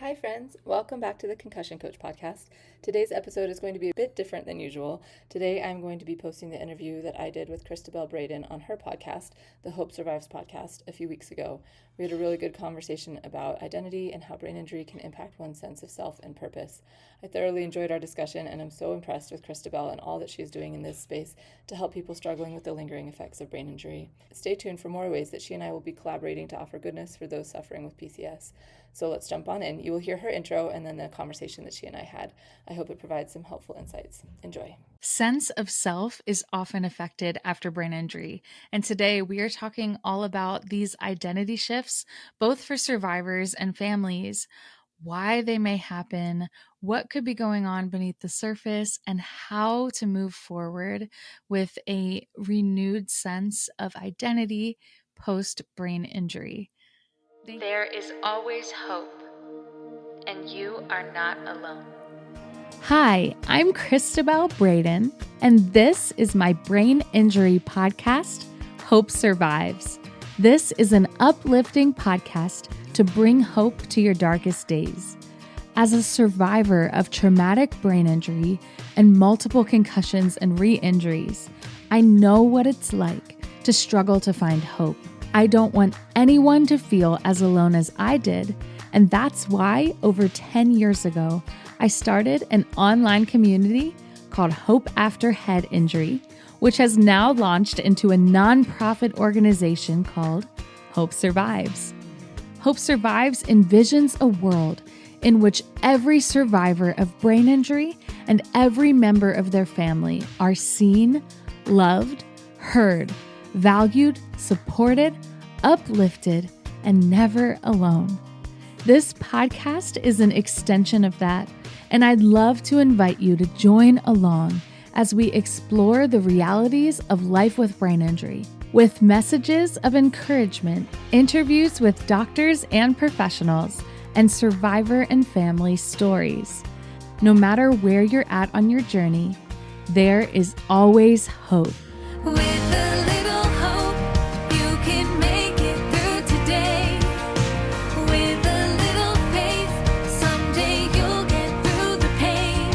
Hi friends, welcome back to the Concussion Coach podcast. Today's episode is going to be a bit different than usual. Today I'm going to be posting the interview that I did with Cristabelle Braden on her podcast, the Hope Survives podcast, a few weeks ago. We had a really good conversation about identity and how brain injury can impact one's sense of self and purpose. I thoroughly enjoyed our discussion and I'm so impressed with Cristabelle and all that she's doing in this space to help people struggling with the lingering effects of brain injury. Stay tuned for more ways that she and I will be collaborating to offer goodness for those suffering with PCS. So let's jump on in. You will hear her intro and then the conversation that she and I had. I hope it provides some helpful insights. Enjoy. Sense of self is often affected after brain injury. And today we are talking all about these identity shifts, both for survivors and families, why they may happen, what could be going on beneath the surface, and how to move forward with a renewed sense of identity post-brain injury. There is always hope, and you are not alone. Hi, I'm Cristabelle Braden, and this is my brain injury podcast, Hope Survives. This is an uplifting podcast to bring hope to your darkest days. As a survivor of traumatic brain injury and multiple concussions and re-injuries, I know what it's like to struggle to find hope. I don't want anyone to feel as alone as I did, and that's why over 10 years ago, I started an online community called Hope After Head Injury, which has now launched into a nonprofit organization called Hope Survives. Hope Survives envisions a world in which every survivor of brain injury and every member of their family are seen, loved, heard, valued, supported, uplifted, and never alone. This podcast is an extension of that, and I'd love to invite you to join along as we explore the realities of life with brain injury, with messages of encouragement, interviews with doctors and professionals, and survivor and family stories. No matter where you're at on your journey, there is always hope. With a little hope, you can make it through today. With a little faith, someday you'll get through the pain.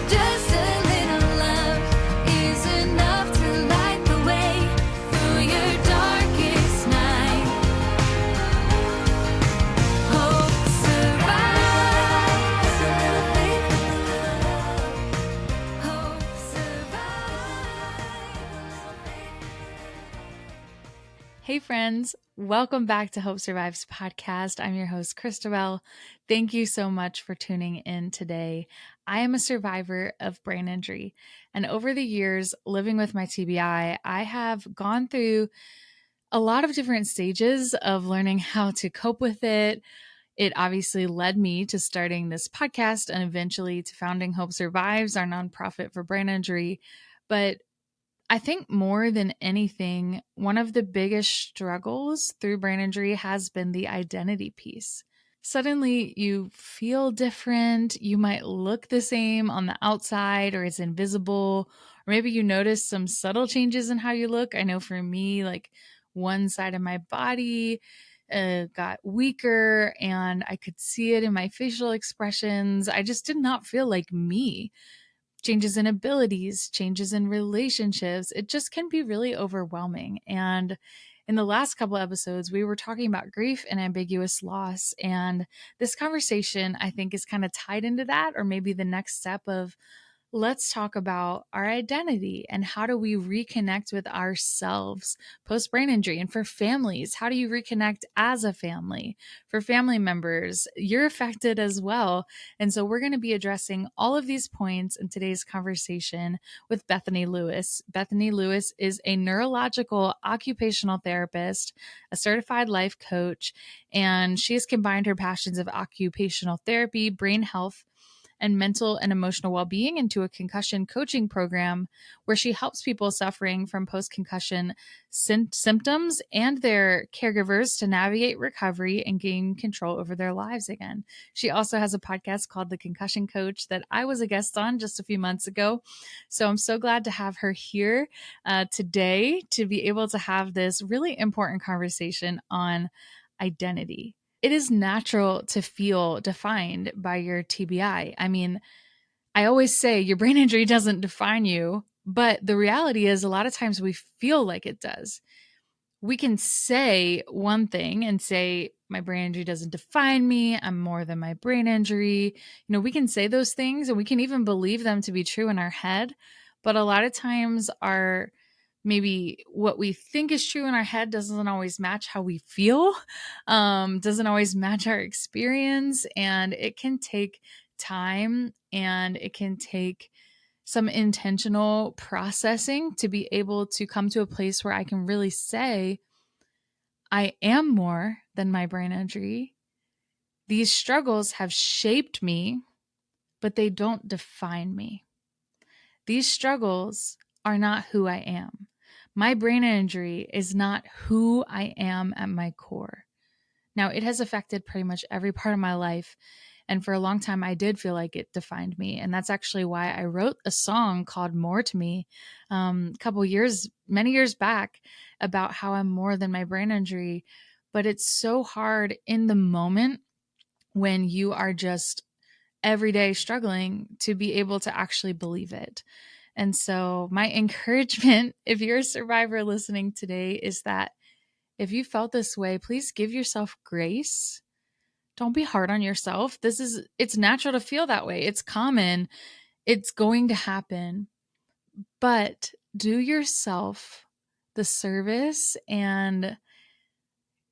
Just a little love is enough to light the way through your darkest night. Hope survives. A little faith, a little love. Hope survives. Hey friends, welcome back to Hope Survives podcast. I'm your host, Cristabelle. Thank you so much for tuning in today. I am a survivor of brain injury, and over the years living with my TBI, I have gone through a lot of different stages of learning how to cope with it. It obviously led me to starting this podcast and eventually to founding Hope Survives, our nonprofit for brain injury. But I think more than anything, one of the biggest struggles through brain injury has been the identity piece. Suddenly you feel different. You might look the same on the outside or it's invisible, or maybe you notice some subtle changes in how you look. I know for me, like one side of my body got weaker and I could see it in my facial expressions. I just did not feel like me. Changes in abilities, changes in relationships. It just can be really overwhelming. And in the last couple of episodes, we were talking about grief and ambiguous loss. And this conversation, I think, is kind of tied into that, or maybe the next step of let's talk about our identity and how do we reconnect with ourselves post brain injury. And for families, how do you reconnect as a family? For family members, you're affected as well. And so we're going to be addressing all of these points in today's conversation with Bethany Lewis. Bethany Lewis is a neurological occupational therapist, a certified life coach, and she has combined her passions of occupational therapy, brain health, and mental and emotional well-being into a concussion coaching program where she helps people suffering from post-concussion symptoms and their caregivers to navigate recovery and gain control over their lives again. She also has a podcast called The Concussion Coach that I was a guest on just a few months ago. So I'm so glad to have her here today to be able to have this really important conversation on identity. it is natural to feel defined by your TBI. I mean, I always say your brain injury doesn't define you, but the reality is a lot of times we feel like it does. We can say one thing and say, my brain injury doesn't define me. I'm more than my brain injury. We can say those things and we can even believe them to be true in our head. But a lot of times maybe what we think is true in our head doesn't always match how we feel, doesn't always match our experience. And it can take time and it can take some intentional processing to be able to come to a place where I can really say, I am more than my brain injury. These struggles have shaped me, but they don't define me. These struggles are not who I am. My brain injury is not who I am at my core. Now, it has affected pretty much every part of my life. And for a long time, I did feel like it defined me. And that's actually why I wrote a song called More to Me many years back, about how I'm more than my brain injury. But it's so hard in the moment when you are just every day struggling to be able to actually believe it. And so my encouragement, if you're a survivor listening today, is that if you felt this way, please give yourself grace. Don't be hard on yourself. It's natural to feel that way. It's common. It's going to happen. But do yourself the service and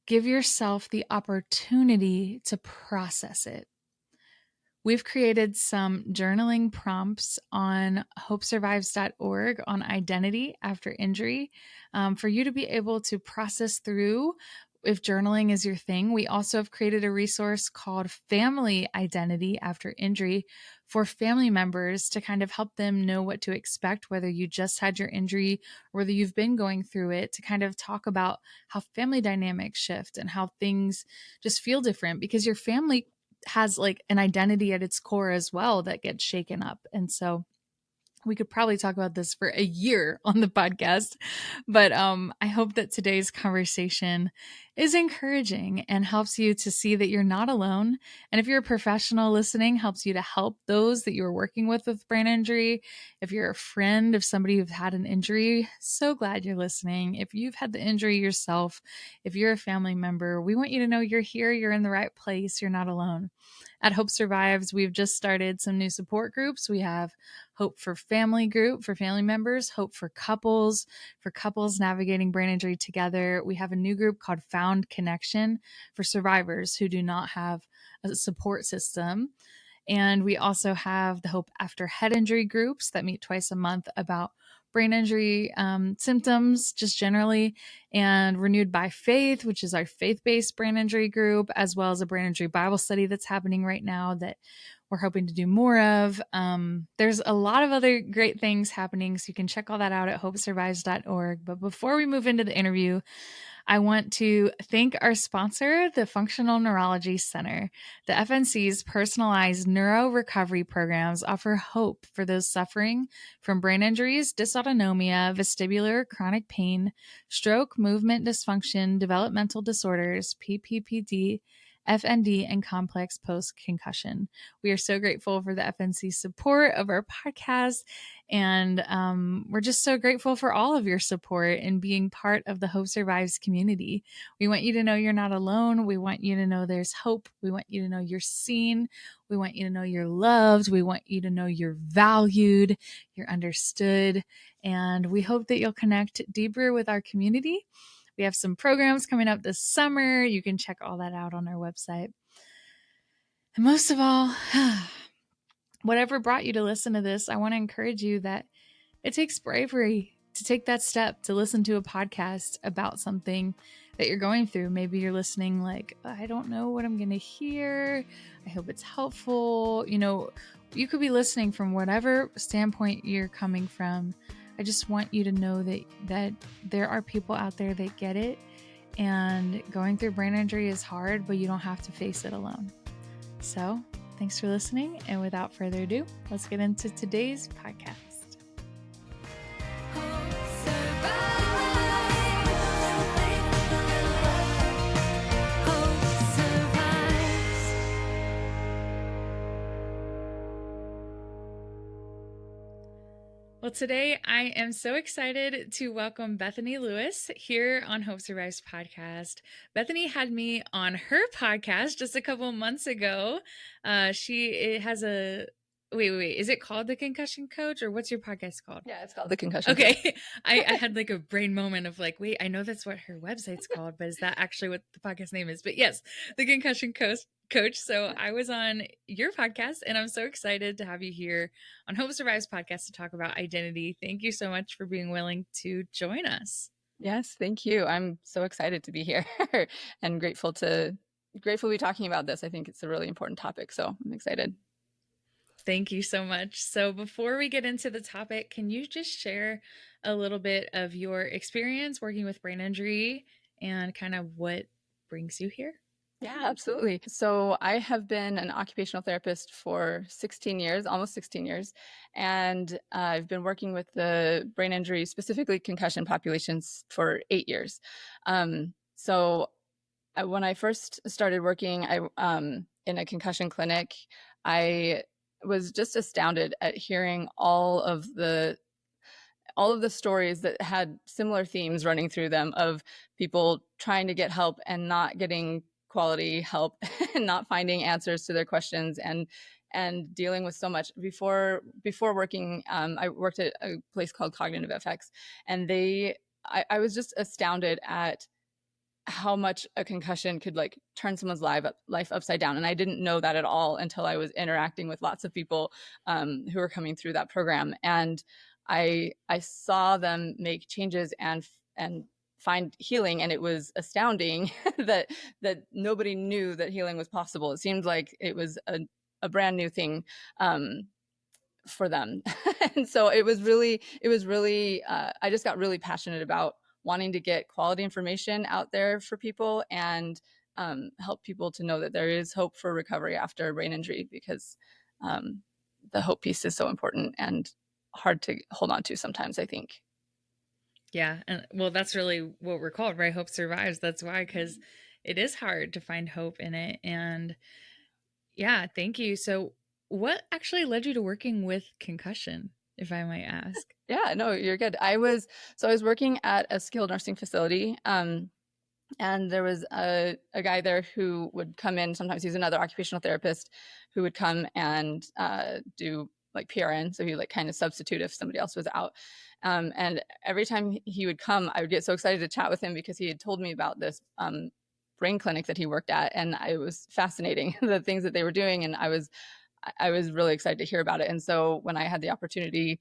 give yourself the opportunity to process it. We've created some journaling prompts on hopesurvives.org on identity after injury for you to be able to process through if journaling is your thing. We also have created a resource called Family Identity After Injury for family members to kind of help them know what to expect, whether you just had your injury or whether you've been going through it, to kind of talk about how family dynamics shift and how things just feel different because your family has like an identity at its core as well that gets shaken up. And so we could probably talk about this for a year on the podcast, but I hope that today's conversation is encouraging and helps you to see that you're not alone. And if you're a professional listening, helps you to help those that you're working with brain injury. If you're a friend of somebody who's had an injury, so glad you're listening. If you've had the injury yourself, if you're a family member, we want you to know you're here, you're in the right place, you're not alone. At Hope Survives, we've just started some new support groups. We have Hope for Family group for family members, Hope for couples navigating brain injury together. We have a new group called Found Connection for survivors who do not have a support system. And we also have the Hope After Head Injury groups that meet twice a month about brain injury symptoms just generally, and Renewed by Faith, which is our faith-based brain injury group, as well as a brain injury Bible study that's happening right now that we're hoping to do more of. There's a lot of other great things happening, so you can check all that out at hopesurvives.org. But before we move into the interview, I want to thank our sponsor, the Functional Neurology Center. The FNC's personalized neuro recovery programs offer hope for those suffering from brain injuries, dysautonomia, vestibular chronic pain, stroke, movement dysfunction, developmental disorders, PPPD, FND, and complex post-concussion. We are so grateful for the FNC support of our podcast, and we're just so grateful for all of your support in being part of the Hope Survives community. We want you to know you're not alone. We want you to know there's hope. We want you to know you're seen. We want you to know you're loved. We want you to know you're valued, you're understood, and we hope that you'll connect deeper with our community. We have some programs coming up this summer. You can check all that out on our website. And most of all, whatever brought you to listen to this, I want to encourage you that it takes bravery to take that step to listen to a podcast about something that you're going through. Maybe you're listening like, I don't know what I'm going to hear. I hope it's helpful. You could be listening from whatever standpoint you're coming from. I just want you to know that there are people out there that get it, and going through brain injury is hard, but you don't have to face it alone. So thanks for listening. And without further ado, let's get into today's podcast. Well, today I am so excited to welcome Bethany Lewis here on Hope Survives podcast. Bethany had me on her podcast just a couple months ago. She has a wait. Is it called The Concussion Coach, or what's your podcast called? Yeah, it's called The Concussion Coach. Okay. I had like a brain moment of like, wait, I know that's what her website's called, but is that actually what the podcast name is? But yes, The Concussion Coach. So I was on your podcast and I'm so excited to have you here on Hope Survives podcast to talk about identity. Thank you so much for being willing to join us. Yes, thank you. I'm so excited to be here and grateful to be talking about this. I think it's a really important topic, so I'm excited. Thank you so much. So before we get into the topic, can you just share a little bit of your experience working with brain injury and kind of what brings you here? Yeah, absolutely. So I have been an occupational therapist for 16 years, almost 16 years, and I've been working with the brain injury, specifically concussion populations, for 8 years. When I first started working in a concussion clinic, I was just astounded at hearing all of the stories that had similar themes running through them of people trying to get help and not getting quality help and not finding answers to their questions and dealing with so much. Before working, I worked at a place called Cognitive FX, and I was just astounded at how much a concussion could like turn someone's life upside down. And I didn't know that at all until I was interacting with lots of people who were coming through that program. And I saw them make changes and find healing, and it was astounding that nobody knew that healing was possible. It seemed like it was a brand new thing for them. And so it was really I just got really passionate about wanting to get quality information out there for people and help people to know that there is hope for recovery after a brain injury, because the hope piece is so important and hard to hold on to sometimes, I think. Yeah. And well, that's really what we're called, right? Hope Survives. That's why, because it is hard to find hope in it. And yeah, thank you. So, what actually led you to working with concussion, if I might ask? Yeah, no, you're good. I was working at a skilled nursing facility. And there was a guy there who would come in. Sometimes he's another occupational therapist who would come and do like PRN. So he like kind of substitute if somebody else was out. And every time he would come, I would get so excited to chat with him because he had told me about this brain clinic that he worked at. And it was fascinating, the things that they were doing. And I was really excited to hear about it. And so when I had the opportunity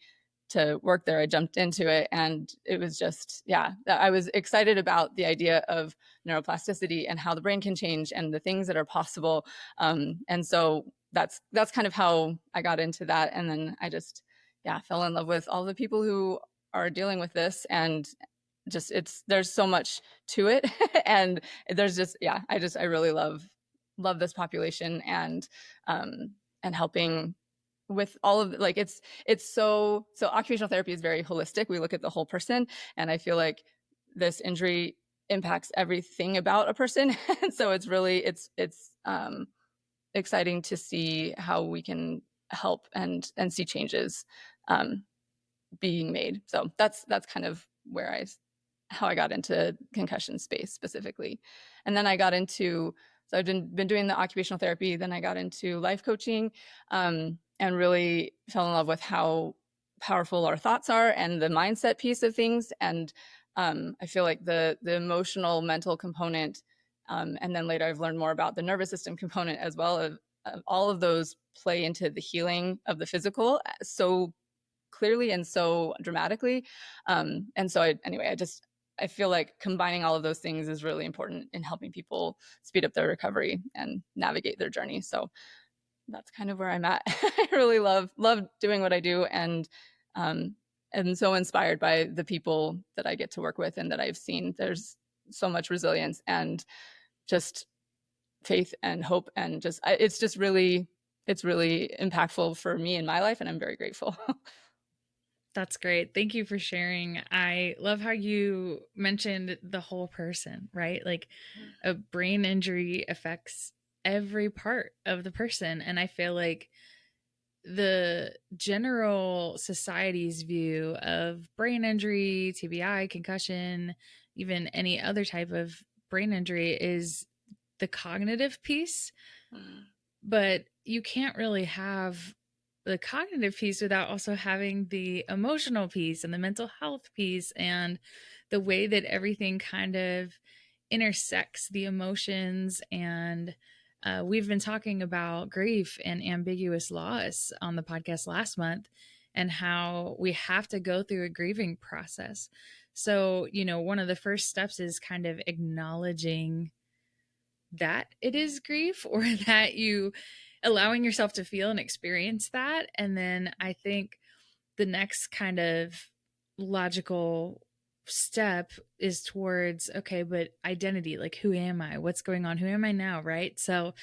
to work there, I jumped into it, and it was just, yeah, I was excited about the idea of neuroplasticity and how the brain can change and the things that are possible. And so that's kind of how I got into that. And then I just, yeah, fell in love with all the people who are dealing with this, and just there's so much to it. And there's just, yeah, I really love this population and helping with all of like it's so occupational therapy is very holistic. We look at the whole person, and I feel like this injury impacts everything about a person. And so it's really exciting to see how we can help and see changes being made. So that's kind of where how I got into concussion space specifically. And then I got into, so I've been doing the occupational therapy. Then I got into life coaching, and really fell in love with how powerful our thoughts are and the mindset piece of things. And I feel like the emotional, mental component, and then later I've learned more about the nervous system component as well. Of all of those play into the healing of the physical so clearly and so dramatically. And so I feel like combining all of those things is really important in helping people speed up their recovery and navigate their journey. So that's kind of where I'm at. I really love doing what I do, and so inspired by the people that I get to work with and that I've seen. There's so much resilience and just faith and hope, and it's really impactful for me in my life, and I'm very grateful. That's great. Thank you for sharing. I love how you mentioned the whole person, right? Like a brain injury affects every part of the person. And I feel like the general society's view of brain injury, TBI, concussion, even any other type of brain injury is the cognitive piece. But you can't really have the cognitive piece without also having the emotional piece and the mental health piece and the way that everything kind of intersects the emotions. And we've been talking about grief and ambiguous loss on the podcast last month and how we have to go through a grieving process. So, one of the first steps is kind of acknowledging that it is grief or that you allowing yourself to feel and experience that. And then I think the next kind of logical step is towards, okay, but identity, like who am I? What's going on? Who am I now? Right. So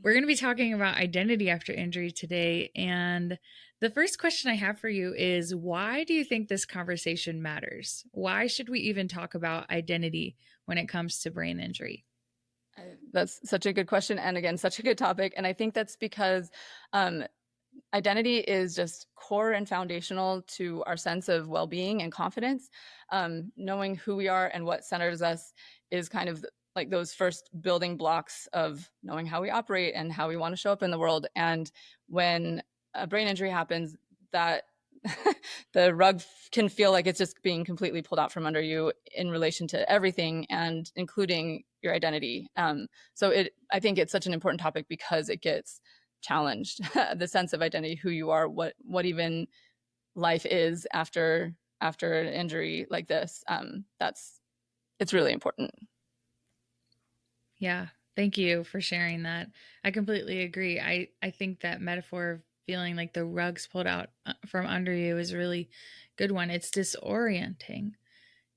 we're going to be talking about identity after injury today. And the first question I have for you is, why do you think this conversation matters? Why should we even talk about identity when it comes to brain injury? That's such a good question. And again, such a good topic. And I think that's because identity is just core and foundational to our sense of well-being and confidence. Knowing who we are and what centers us is kind of like those first building blocks of knowing how we operate and how we want to show up in the world. And when a brain injury happens, that the rug can feel like it's just being completely pulled out from under you in relation to everything, and including your identity. I think it's such an important topic because it gets challenged, the sense of identity, who you are, what even life is after an injury like this. It's really important. Yeah, thank you for sharing that. I completely agree. I think that metaphor of feeling like the rug's pulled out from under you is a really good one. It's disorienting.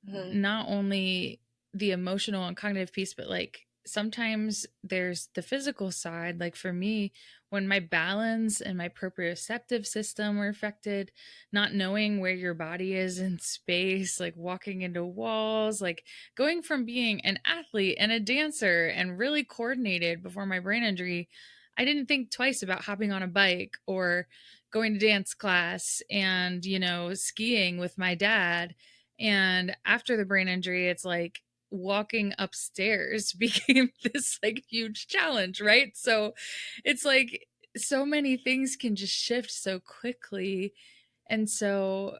Not only the emotional and cognitive piece, but like sometimes there's the physical side. Like for me, when my balance and my proprioceptive system were affected, not knowing where your body is in space, like walking into walls, like going from being an athlete and a dancer and really coordinated before my brain injury, I didn't think twice about hopping on a bike or going to dance class and, skiing with my dad. And after the brain injury, it's like walking upstairs became this like huge challenge, right? So it's like so many things can just shift so quickly. And so,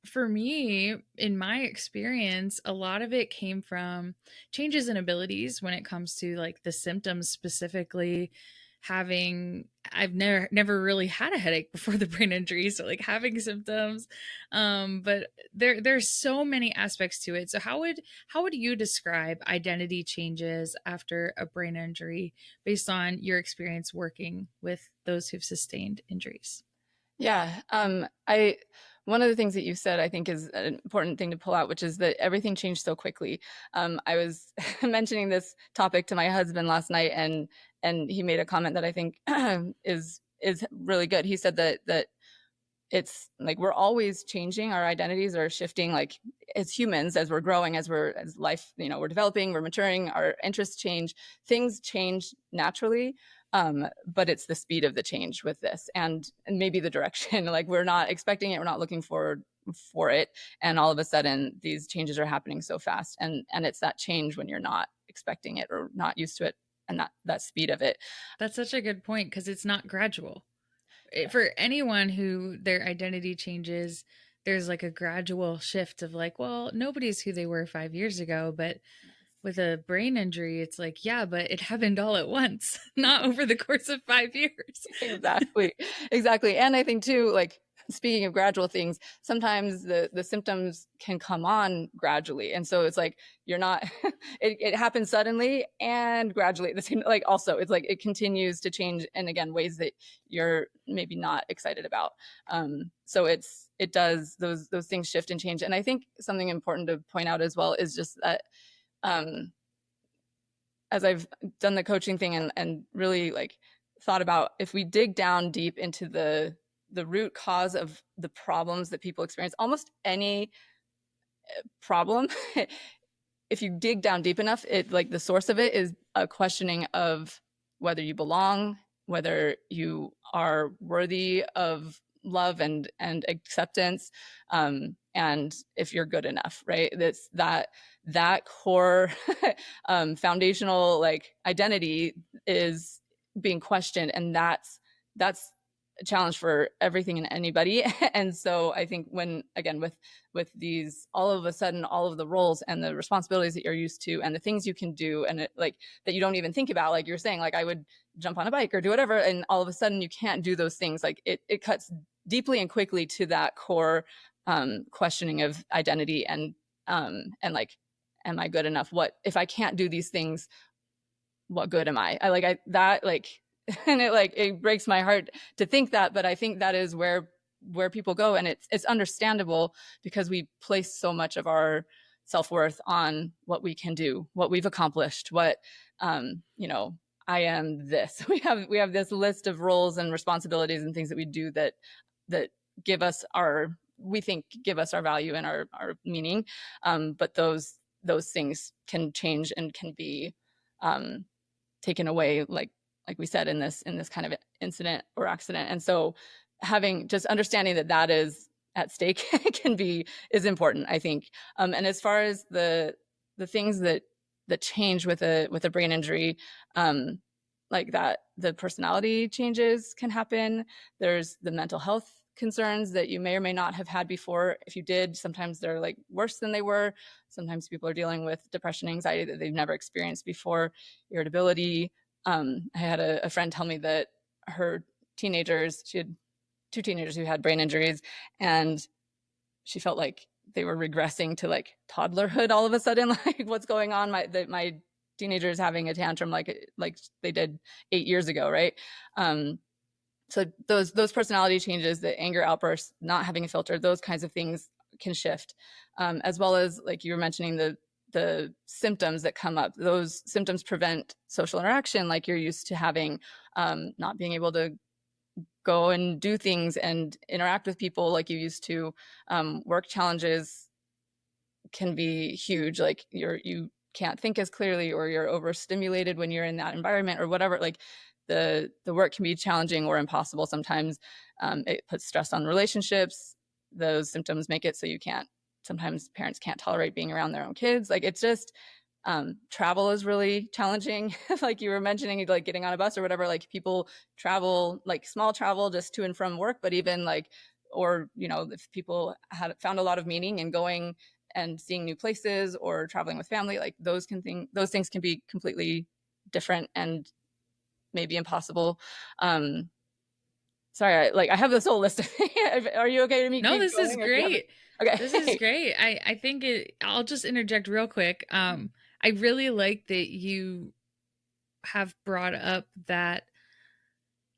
for me, in my experience, a lot of it came from changes in abilities when it comes to like the symptoms specifically. I've never really had a headache before the brain injury, so like having symptoms, but there's so many aspects to it. So how would you describe identity changes after a brain injury based on your experience working with those who've sustained injuries? Yeah. One of the things that you said, I think, is an important thing to pull out, which is that everything changed so quickly. I was mentioning this topic to my husband last night, and he made a comment that I think is really good. He said that it's like we're always changing, our identities are shifting, like as humans, as we're growing, as life, we're developing, we're maturing, our interests change, things change naturally. But it's the speed of the change with this, and maybe the direction. Like we're not expecting it, we're not looking forward for it, and all of a sudden these changes are happening so fast, and it's that change when you're not expecting it or not used to it, and that speed of it. That's such a good point because it's not gradual. For anyone who their identity changes, there's like a gradual shift of like, well, nobody's who they were 5 years ago, but with a brain injury, it's like, yeah, but it happened all at once, not over the course of 5 years. Exactly. And I think too, like speaking of gradual things, sometimes the symptoms can come on gradually, and so it's like you're not it happens suddenly and gradually at the same, like also it's like it continues to change, and again, ways that you're maybe not excited about. So it does, those things shift and change. And I think something important to point out as well is just that as I've done the coaching thing and really like thought about, if we dig down deep into the root cause of the problems that people experience, almost any problem, if you dig down deep enough, it like the source of it is a questioning of whether you belong, whether you are worthy of love and acceptance, and if you're good enough, right? That's that core foundational like identity is being questioned, and that's a challenge for everything and anybody. And so I think when, again, with these, all of a sudden, all of the roles and the responsibilities that you're used to and the things you can do, and it, like, that you don't even think about, like you're saying, like I would jump on a bike or do whatever, and all of a sudden you can't do those things. Like it cuts deeply and quickly to that core questioning of identity, and like, am I good enough? What if I can't do these things? What good am I? And it breaks my heart to think that, but I think that is where people go, and it's understandable, because we place so much of our self-worth on what we can do, what we've accomplished, what I am this. We have this list of roles and responsibilities and things that we do that give us our value and our meaning, but those things can change and can be taken away, like we said, in this kind of incident or accident. And so just understanding that is at stake is important, I think. And as far as the things that change with a brain injury, like that, the personality changes can happen. There's the mental health concerns that you may or may not have had before. If you did, sometimes they're like worse than they were. Sometimes people are dealing with depression, anxiety that they've never experienced before, irritability. I had a friend tell me that her teenagers, she had 2 teenagers who had brain injuries, and she felt like they were regressing to like toddlerhood all of a sudden. Like, what's going on? My teenagers having a tantrum like they did 8 years ago, right? So those personality changes, the anger outbursts, not having a filter, those kinds of things can shift, as well as, like you were mentioning, the symptoms that come up. Those symptoms prevent social interaction like you're used to having, not being able to go and do things and interact with people like you used to. Work challenges can be huge, like you can't think as clearly, or you're overstimulated when you're in that environment or whatever. Like the work can be challenging or impossible sometimes. It puts stress on relationships. Those symptoms make it so sometimes parents can't tolerate being around their own kids. Like, it's just, travel is really challenging. Like you were mentioning, like getting on a bus or whatever, like people travel, like small travel just to and from work, but even like, or, if people had found a lot of meaning in going and seeing new places or traveling with family, like those things can be completely different and maybe impossible. Sorry, I have this whole list of things. Are you okay to me? No, this is great. Okay. This is great. I think I'll just interject real quick. I really like that you have brought up that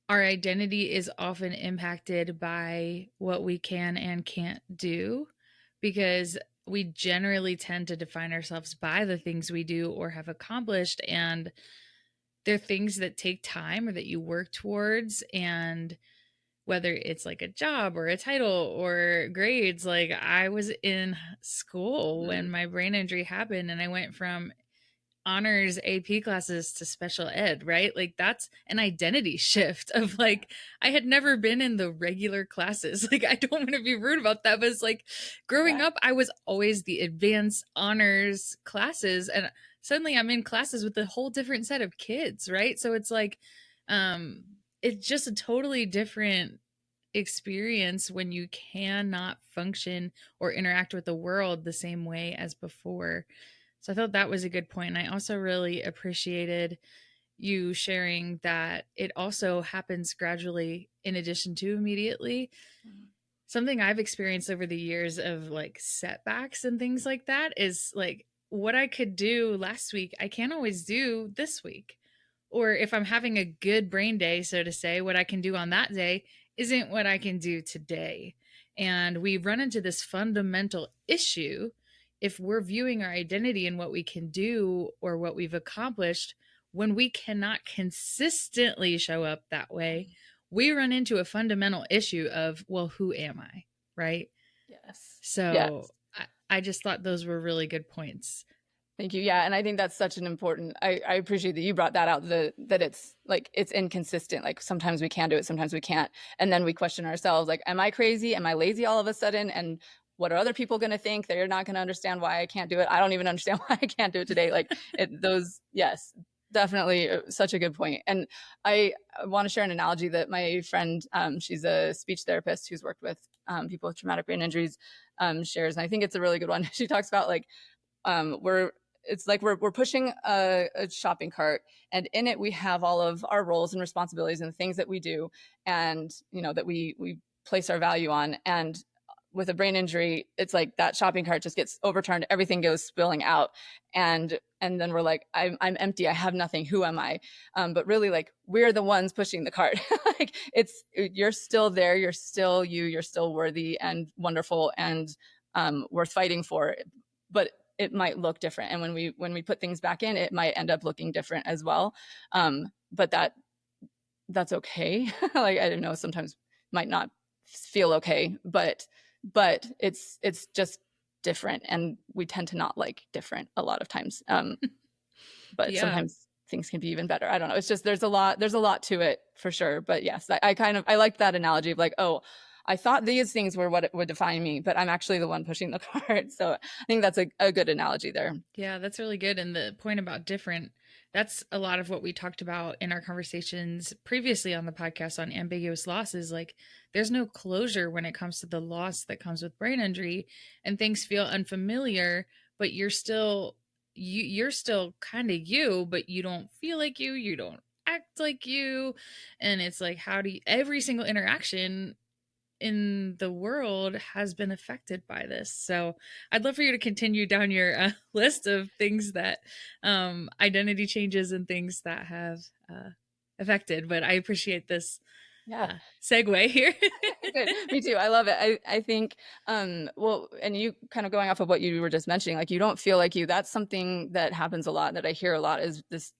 our identity is often impacted by what we can and can't do, because we generally tend to define ourselves by the things we do or have accomplished, and they're things that take time or that you work towards. And whether it's like a job or a title or grades, like I was in school when my brain injury happened, and I went from honors AP classes to special ed, right? Like, that's an identity shift of like, I had never been in the regular classes. Like, I don't want to be rude about that, but it's like, growing up, I was always the advanced honors classes, and suddenly I'm in classes with a whole different set of kids, right? So it's like, it's just a totally different experience when you cannot function or interact with the world the same way as before. So I thought that was a good point. And I also really appreciated you sharing that it also happens gradually in addition to immediately. Something I've experienced over the years of like setbacks and things like that is like, what I could do last week, I can't always do this week. Or if I'm having a good brain day, so to say, what I can do on that day isn't what I can do today. And we run into this fundamental issue if we're viewing our identity and what we can do or what we've accomplished. When we cannot consistently show up that way, we run into a fundamental issue of, well, who am I? Right? Yes. So Yes. I just thought those were really good points. Thank you. Yeah. And I think that's such an important, I appreciate that you brought that out, that it's like, it's inconsistent. Like sometimes we can do it, sometimes we can't. And then we question ourselves, like, am I crazy? Am I lazy all of a sudden? And what are other people going to think? They're not going to understand why I can't do it. I don't even understand why I can't do it today. Like yes, definitely such a good point. And I want to share an analogy that my friend, she's a speech therapist who's worked with people with traumatic brain injuries, shares. And I think it's a really good one. She talks about like, it's like we're pushing a shopping cart, and in it we have all of our roles and responsibilities and the things that we do, and that we place our value on. And with a brain injury, it's like that shopping cart just gets overturned, everything goes spilling out, and then we're like, I'm empty, I have nothing, who am I? But really, like, we're the ones pushing the cart. Like, you're still there, you're still you're still worthy and wonderful and worth fighting for, but it might look different. And when we put things back in, it might end up looking different as well. But that's okay. Like, I don't know, sometimes might not feel okay, but it's just different, and we tend to not like different a lot of times. But sometimes things can be even better. I don't know. It's just, there's a lot to it for sure. But yes, I like that analogy of like, oh, I thought these things were what would define me, but I'm actually the one pushing the cart. So I think that's a good analogy there. Yeah, that's really good. And the point about different, that's a lot of what we talked about in our conversations previously on the podcast on ambiguous losses. Like, there's no closure when it comes to the loss that comes with brain injury, and things feel unfamiliar, but you're still kind of you, but you don't feel like you don't act like you. And it's like, how do you, every single interaction in the world has been affected by this. So I'd love for you to continue down your list of things that identity changes and things that have affected, but I appreciate this segue here. Good. Me too. I love it. I think, well, and you kind of going off of what you were just mentioning, like, you don't feel like you, that's something that happens a lot, that I hear a lot, is this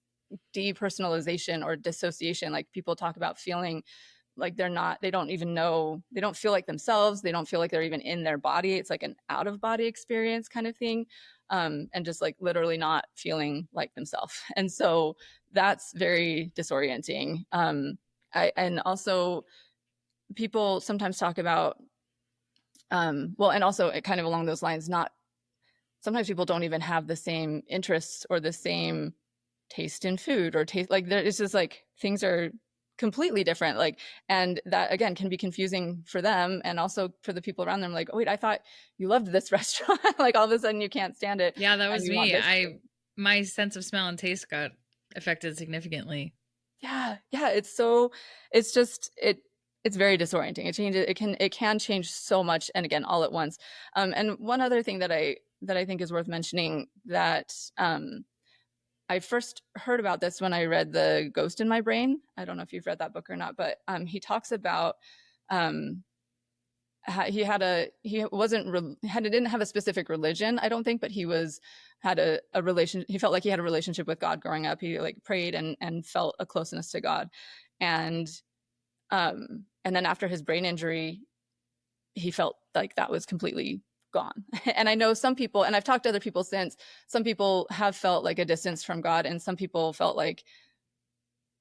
depersonalization or dissociation. Like, people talk about feeling like they don't even know, they don't feel like themselves, they don't feel like they're even in their body. It's like an out of body experience kind of thing, and just like literally not feeling like themselves. And so that's very disorienting. And also, people sometimes talk about, well, and also kind of along those lines, sometimes people don't even have the same interests or the same taste in food or taste, like, it's just like things are completely different, like, and that again can be confusing for them and also for the people around them. Like, oh wait, I thought you loved this restaurant. Like, all of a sudden you can't stand it. Yeah, that was me. My sense of smell and taste got affected significantly. Yeah, it's very disorienting. It changes, it can change so much, and again, all at once. And one other thing that I think is worth mentioning, that I first heard about this when I read The Ghost in My Brain. I don't know if you've read that book or not, but he talks about he didn't have a specific religion, I don't think, but he had a relation. He felt like he had a relationship with God growing up. He like prayed and felt a closeness to God, and then after his brain injury, he felt like that was completely gone. And I know some people, and I've talked to other people since, some people have felt like a distance from God, and some people felt like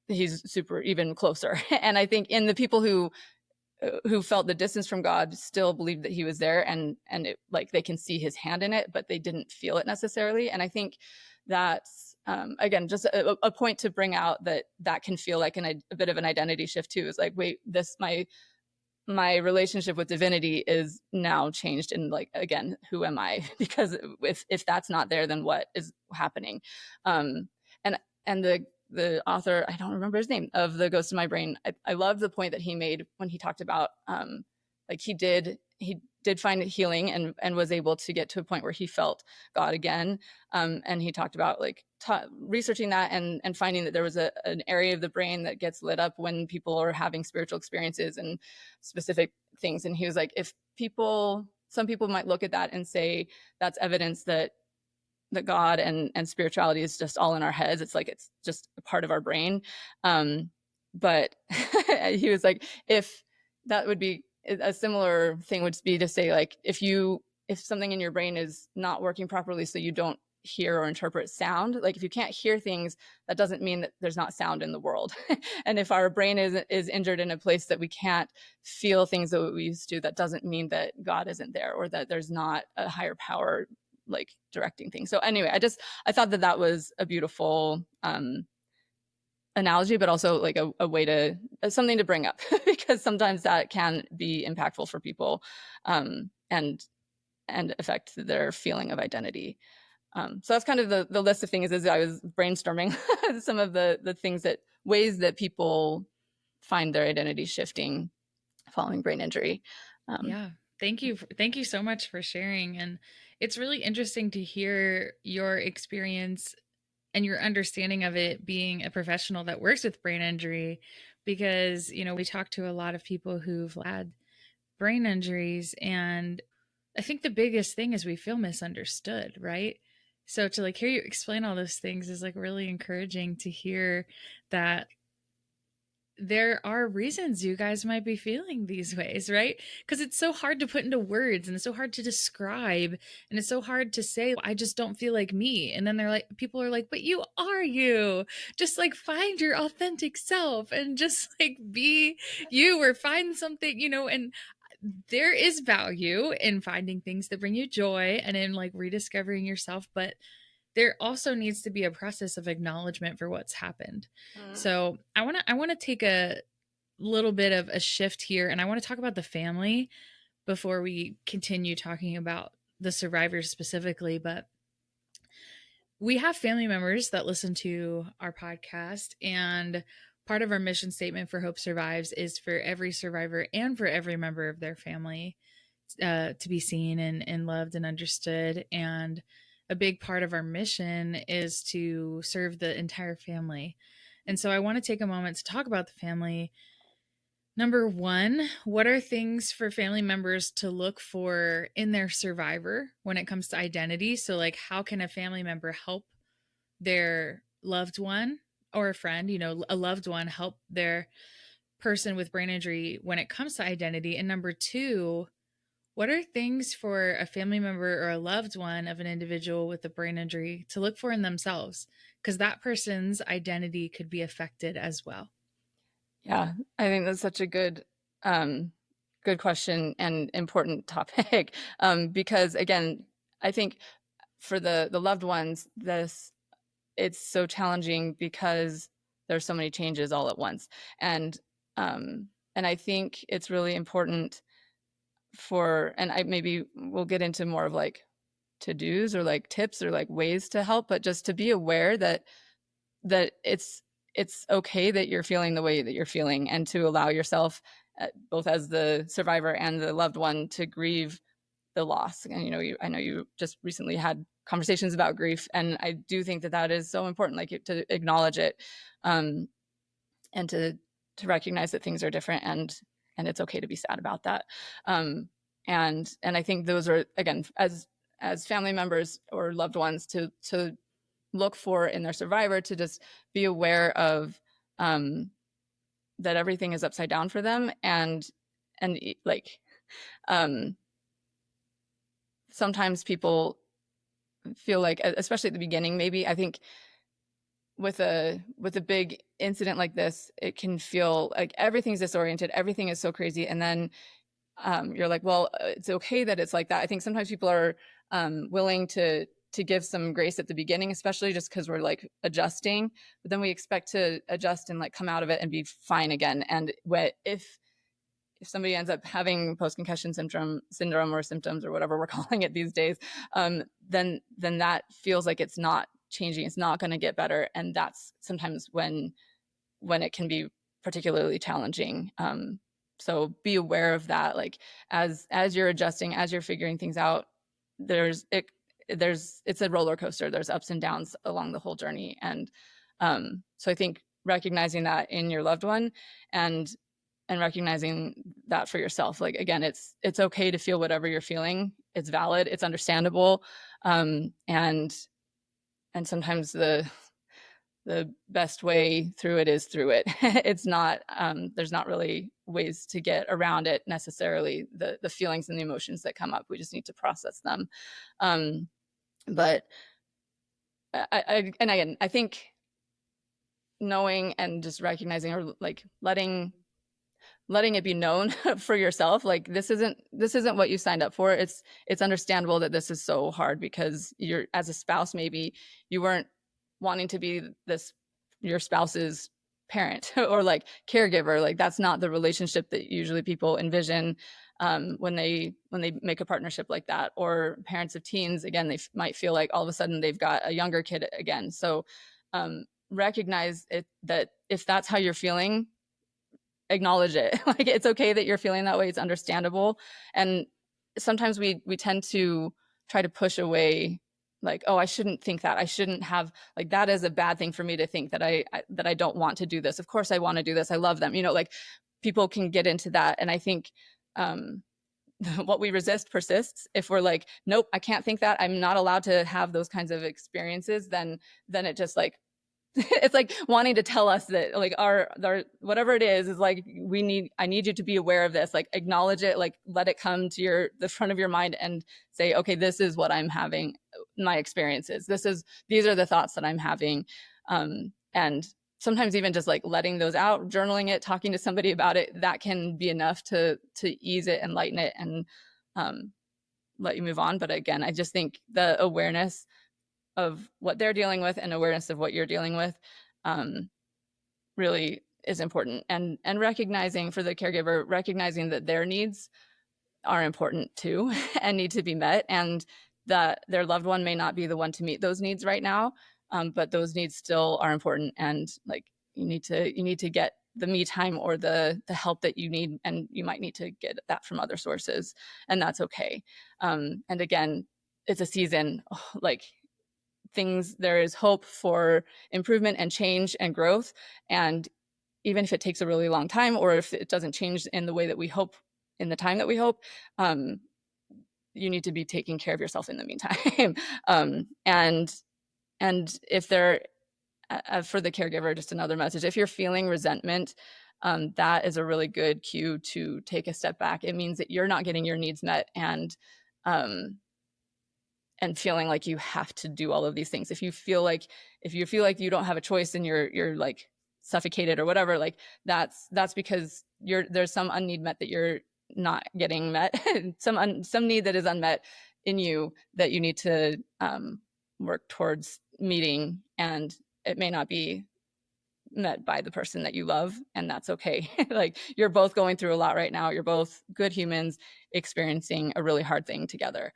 he's super even closer. And I think in the people who felt the distance from God still believed that he was there, and it, like, they can see his hand in it, but they didn't feel it necessarily. And I think that's again just a point to bring out, that can feel like a bit of an identity shift too. Is like, wait, my relationship with divinity is now changed, and like, again, who am I? Because if that's not there, then what is happening? And the author, I don't remember his name, of The Ghost in My Brain, I love the point that he made when he talked about like, he did find healing and was able to get to a point where he felt God again. And he talked about like researching that and finding that there was an area of the brain that gets lit up when people are having spiritual experiences and specific things. And he was like, some people might look at that and say that's evidence that God and spirituality is just all in our heads. It's like, it's just a part of our brain. But he was like, if that would be a similar thing would be to say, like, if something in your brain is not working properly, so you don't hear or interpret sound. Like if you can't hear things, that doesn't mean that there's not sound in the world. And if our brain is injured in a place that we can't feel things that we used to, that doesn't mean that God isn't there or that there's not a higher power like directing things. So anyway, I thought that was a beautiful analogy, but also like a way to something to bring up because sometimes that can be impactful for people and affect their feeling of identity. So that's kind of the list of things as I was brainstorming some of the things ways that people find their identity shifting following brain injury. Yeah. Thank you. Thank you so much for sharing. And it's really interesting to hear your experience and your understanding of it being a professional that works with brain injury, because, we talk to a lot of people who've had brain injuries, and I think the biggest thing is we feel misunderstood, right? So to like hear you explain all those things is like really encouraging to hear that there are reasons you guys might be feeling these ways, right? Because it's so hard to put into words and it's so hard to describe and it's so hard to say, I just don't feel like me. And then people are like, but you are you. Just like find your authentic self and just like be you or find something, and there is value in finding things that bring you joy and in like rediscovering yourself, but there also needs to be a process of acknowledgement for what's happened. So I want to take a little bit of a shift here, and I want to talk about the family before we continue talking about the survivors specifically. But we have family members that listen to our podcast, and part of our mission statement for Hope Survives is for every survivor and for every member of their family to be seen and loved and understood. And a big part of our mission is to serve the entire family. And so I want to take a moment to talk about the family. Number one, what are things for family members to look for in their survivor when it comes to identity? So like, how can a family member help their loved one or a friend, a loved one, help their person with brain injury when it comes to identity? And number two, what are things for a family member or a loved one of an individual with a brain injury to look for in themselves? Because that person's identity could be affected as well. Yeah, I think that's such a good question and important topic. Because again, I think for the loved ones, it's so challenging because there's so many changes all at once. And I think it's really important maybe we'll get into more of like to-dos or like tips or like ways to help, but just to be aware that it's okay that you're feeling the way that you're feeling, and to allow yourself, both as the survivor and the loved one, to grieve the loss. And I know you just recently had conversations about grief, and I do think that is so important, like to acknowledge it, and to recognize that things are different, and it's okay to be sad about that. And I think those are, again, as family members or loved ones, to look for in their survivor, to just be aware of that everything is upside down for them, and like sometimes people feel like, especially at the beginning, maybe, I think with a big incident like this, it can feel like everything's disoriented, everything is so crazy, and then you're like, well, it's okay that it's like that. I think sometimes people are willing to give some grace at the beginning, especially just because we're like adjusting, but then we expect to adjust and like come out of it and be fine again. And if somebody ends up having post-concussion syndrome or symptoms or whatever we're calling it these days, then that feels like it's not changing, it's not going to get better. And that's sometimes when it can be particularly challenging. So be aware of that. Like as you're adjusting, as you're figuring things out, it's a roller coaster. There's ups and downs along the whole journey. And so I think recognizing that in your loved one, and recognizing that for yourself, like, again, it's okay to feel whatever you're feeling. It's valid, it's understandable. And sometimes the best way through it is through it. It's not, there's not really ways to get around it necessarily, the feelings and the emotions that come up. We just need to process them. But and again, I think knowing and just recognizing, or like letting it be known for yourself, like this isn't what you signed up for. It's understandable that this is so hard, because you're, as a spouse, maybe you weren't wanting to be this, your spouse's parent or like caregiver. Like that's not the relationship that usually people envision when they make a partnership like that. Or parents of teens, again, they might feel like all of a sudden they've got a younger kid again. So recognize it, that if that's how you're feeling, acknowledge it. Like it's okay that you're feeling that way. It's understandable. And sometimes we tend to try to push away, like, oh, I shouldn't think that. I shouldn't have, like, that is a bad thing for me to think, that I don't want to do this. Of course I want to do this. I love them. Like people can get into that. And I think what we resist persists. If we're like, nope, I can't think that, I'm not allowed to have those kinds of experiences, then it just like it's like wanting to tell us that like our whatever it is like, I need you to be aware of this, like acknowledge it, like let it come to the front of your mind and say, okay, this is what I'm having, my experiences, these are the thoughts that I'm having. And sometimes even just like letting those out, journaling it, talking to somebody about it, that can be enough to ease it and lighten it and let you move on. But again, I just think the awareness of what they're dealing with and awareness of what you're dealing with really is important. And recognizing, for the caregiver, recognizing that their needs are important too and need to be met, and that their loved one may not be the one to meet those needs right now, but those needs still are important. And like you need to get the me time or the help that you need, and you might need to get that from other sources, and that's okay. And again, it's a season, like there is hope for improvement and change and growth. And even if it takes a really long time, or if it doesn't change in the way that we hope, in the time that we hope, you need to be taking care of yourself in the meantime. And if there, for the caregiver, just another message, if you're feeling resentment, that is a really good cue to take a step back. It means that you're not getting your needs met, and feeling like you have to do all of these things. If you feel like you don't have a choice and you're like suffocated or whatever, like that's because there's some unneed met that you're not getting met, some need that is unmet in you that you need to work towards meeting, and it may not be met by the person that you love, and that's okay. Like you're both going through a lot right now. You're both good humans experiencing a really hard thing together.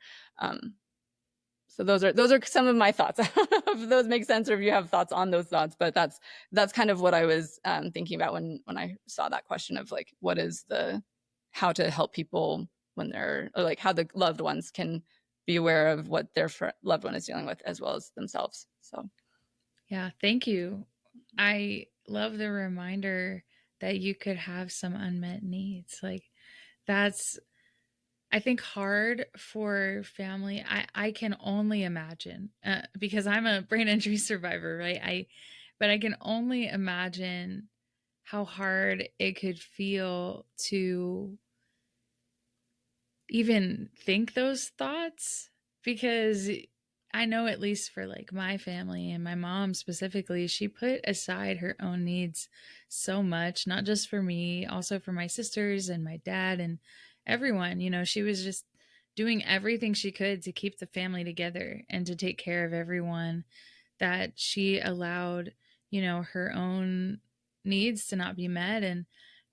So those are some of my thoughts. I don't know if those make sense or if you have thoughts on those thoughts, but that's kind of what I was thinking about when I saw that question of like, what is how to help people when they're, or like how the loved ones can be aware of what their loved one is dealing with as well as themselves. So yeah, thank you. I love the reminder that you could have some unmet needs. Like that's, I think, hard for family. I can only imagine because I'm a brain injury survivor, right? But I can only imagine how hard it could feel to even think those thoughts, because I know, at least for like my family and my mom specifically, she put aside her own needs so much, not just for me, also for my sisters and my dad and everyone. She was just doing everything she could to keep the family together and to take care of everyone, that she allowed, her own needs to not be met. And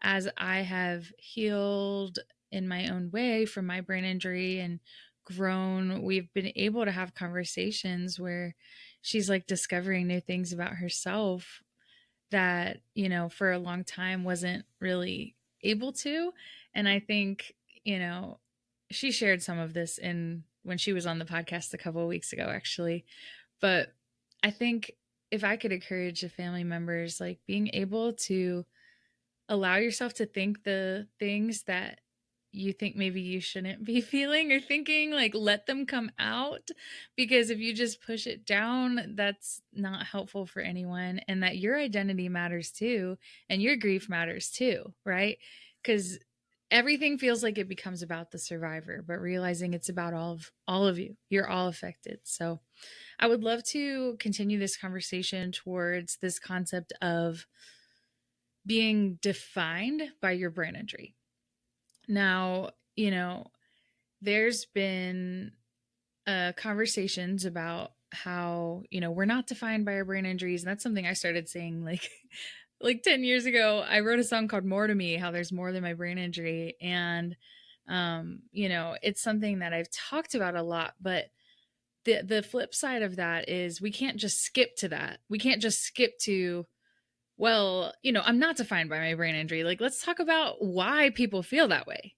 as I have healed in my own way from my brain injury and grown, we've been able to have conversations where she's like discovering new things about herself that, for a long time wasn't really able to. And I think, she shared some of this when she was on the podcast a couple of weeks ago, actually. But I think if I could encourage the family members, like being able to allow yourself to think the things that you think maybe you shouldn't be feeling or thinking, like let them come out, because if you just push it down, that's not helpful for anyone. And that your identity matters too, and your grief matters too, right? Because everything feels like it becomes about the survivor, but realizing it's about all of you. You're all affected. So I would love to continue this conversation towards this concept of being defined by your brain injury. Now, there's been conversations about how, we're not defined by our brain injuries. And that's something I started saying like 10 years ago. I wrote a song called More to Me, how there's more than my brain injury. And, it's something that I've talked about a lot, but the flip side of that is we can't just skip to that. We can't just skip to, well, I'm not defined by my brain injury. Like, let's talk about why people feel that way.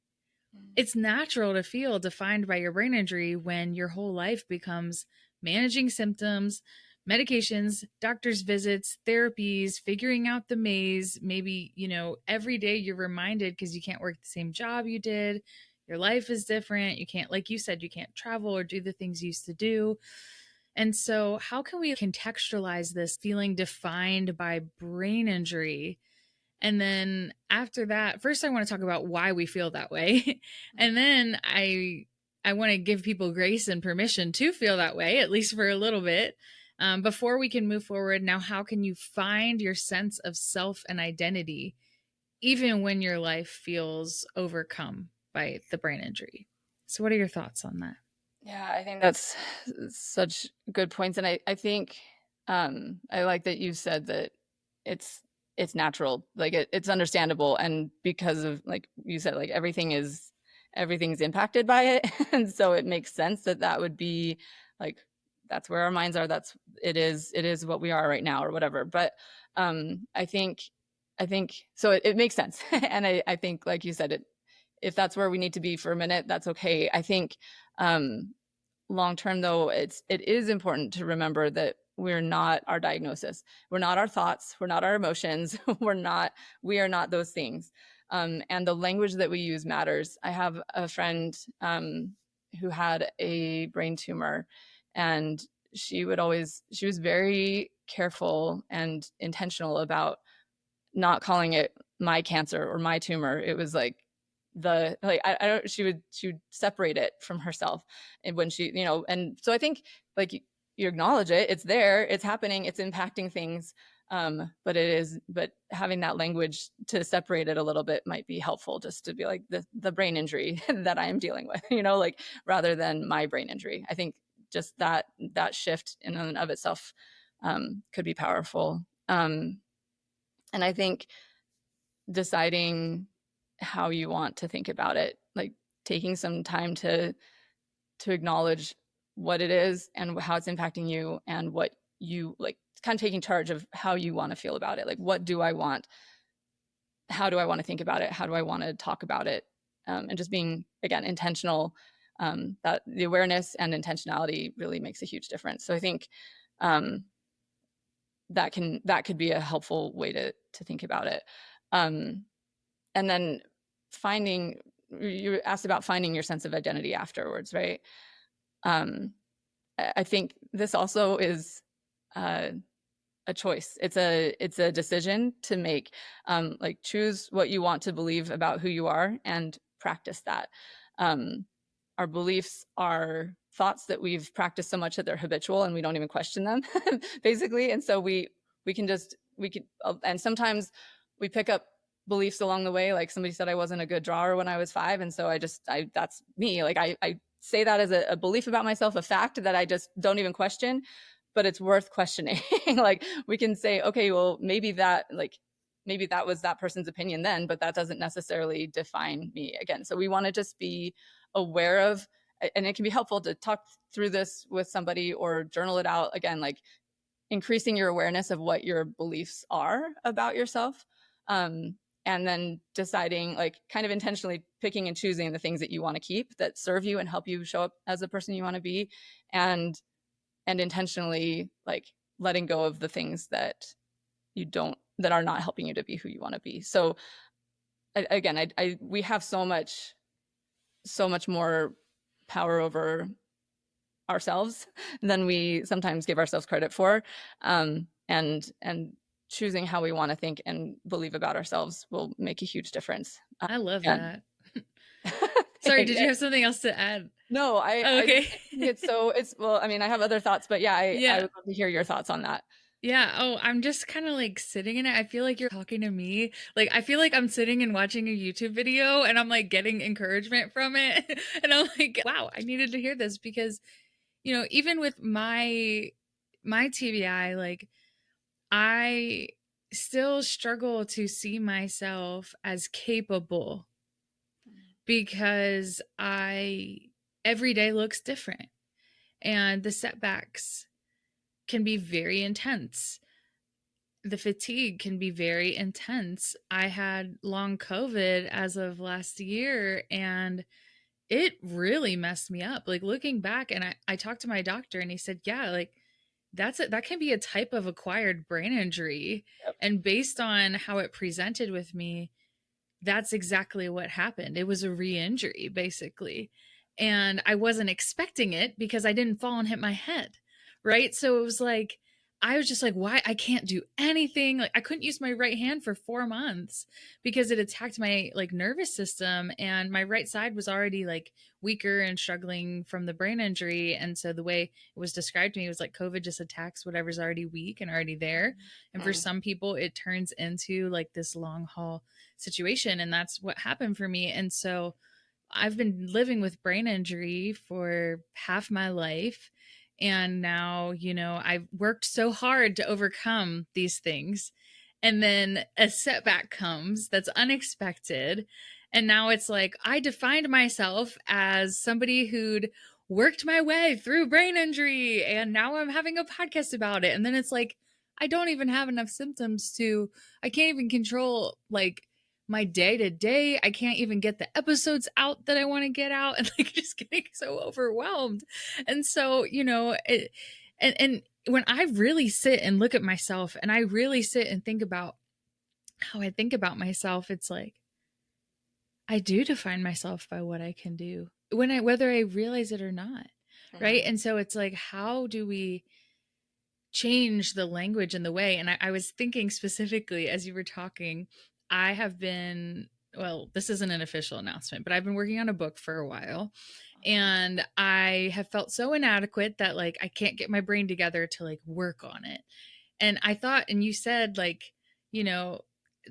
It's natural to feel defined by your brain injury when your whole life becomes managing symptoms, medications, doctor's visits, therapies, figuring out the maze. Maybe, every day you're reminded because you can't work the same job you did. Your life is different. You can't, like you said, you can't travel or do the things you used to do. And so, how can we contextualize this feeling defined by brain injury? And then after that, first I want to talk about why we feel that way. And then I want to give people grace and permission to feel that way, at least for a little bit, before we can move forward. Now, how can you find your sense of self and identity, even when your life feels overcome by the brain injury? So what are your thoughts on that? Yeah, I think that's such good points. And I think I like that you said that it's natural, like it's understandable. And because of, like you said, like everything's impacted by it. And so it makes sense that would be like, that's where our minds are. It is what we are right now or whatever. But I think so it makes sense. And I think, like you said, if that's where we need to be for a minute, that's okay. I think long term, though, it is important to remember that we're not our diagnosis. We're not our thoughts. We're not our emotions. We are not those things. And the language that we use matters. I have a friend who had a brain tumor, and she was very careful and intentional about not calling it my cancer or my tumor. It was like I don't, she would separate it from herself. And when she, and so I think, like, you acknowledge it, it's there, it's happening, it's impacting things. But having that language to separate it a little bit might be helpful, just to be like the brain injury that I am dealing with, like, rather than my brain injury. I think just that shift in and of itself could be powerful. And I think deciding how you want to think about it, like taking some time to acknowledge what it is and how it's impacting you, and what you like, kind of taking charge of how you want to feel about it. Like, what do I want? How do I want to think about it? How do I want to talk about it? And just being, again, intentional. That the awareness and intentionality really makes a huge difference. So I think that could be a helpful way to think about it. And then you asked about finding your sense of identity afterwards, right? I think this also is a choice. It's a decision to make. Like, choose what you want to believe about who you are and practice that. Our beliefs are thoughts that we've practiced so much that they're habitual and we don't even question them, basically. And so we can, and sometimes we pick up beliefs along the way. Like, somebody said I wasn't a good drawer when I was 5. And so that's me. Like, I say that as a belief about myself, a fact that I just don't even question, but it's worth questioning. Like, we can say, okay, well, maybe that was that person's opinion then, but that doesn't necessarily define me again. So we want to just be aware of, and it can be helpful to talk through this with somebody or journal it out, again, like increasing your awareness of what your beliefs are about yourself. And then deciding, like, kind of intentionally picking and choosing the things that you want to keep that serve you and help you show up as the person you want to be, and intentionally, like, letting go of the things that are not helping you to be who you want to be. So again, we have so much more power over ourselves than we sometimes give ourselves credit for. And choosing how we want to think and believe about ourselves will make a huge difference. I love that. Sorry, did you have something else to add? No, Oh, I okay. think it's well, I mean, I have other thoughts, but yeah, I Yeah. would love to hear your thoughts on that. Yeah. Oh, I'm just kind of like sitting in it. I feel like you're talking to me. Like, I feel like I'm sitting and watching a YouTube video and I'm like getting encouragement from it. And I'm like, wow, I needed to hear this because, even with my TBI, like I still struggle to see myself as capable because every day looks different and the setbacks can be very intense. The fatigue can be very intense. I had long COVID as of last year and it really messed me up. Like looking back, and I talked to my doctor and he said, yeah, like that can be a type of acquired brain injury. Yep. And based on how it presented with me, that's exactly what happened. It was a re-injury, basically. And I wasn't expecting it because I didn't fall and hit my head. Right. So it was like, I was just like, why? I can't do anything. Like I couldn't use my right hand for 4 months because it attacked my like nervous system, and my right side was already like weaker and struggling from the brain injury. And so the way it was described to me was like COVID just attacks whatever's already weak and already there. And for some people, it turns into like this long haul situation. And that's what happened for me. And so I've been living with brain injury for half my life. And now, I've worked so hard to overcome these things. And then a setback comes that's unexpected. And now it's like I defined myself as somebody who'd worked my way through brain injury. And now I'm having a podcast about it. And then it's like, I don't even have enough symptoms I can't even control like my day to day. I can't even get the episodes out that I want to get out, and like just getting so overwhelmed. And so, and when I really sit and look at myself and I really sit and think about how I think about myself, it's like I do define myself by what I can do whether I realize it or not. Right. And so it's like, how do we change the language and the way? And I was thinking specifically as you were talking, I have been, well, this isn't an official announcement, but I've been working on a book for a while. And I have felt so inadequate that like I can't get my brain together to like work on it. And I thought, and you said like,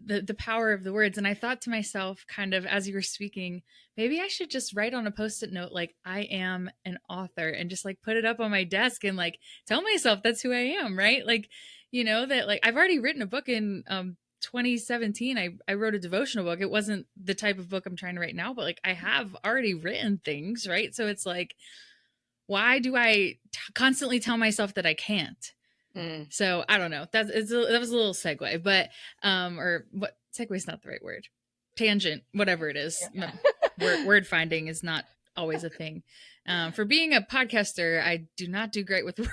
the power of the words. And I thought to myself, kind of as you were speaking, maybe I should just write on a post-it note, like I am an author, and just like put it up on my desk and like tell myself that's who I am. Right. Like, that like I've already written a book in 2017. I wrote a devotional book. It wasn't the type of book I'm trying to write now, but like I have already written things. Right. So it's like, why do I constantly tell myself that I can't? So I don't know. That was a little segue, but or what? Segue is not the right word. Tangent, whatever it is. Yeah. Word finding is not always a thing. For being a podcaster, I do not do great with words.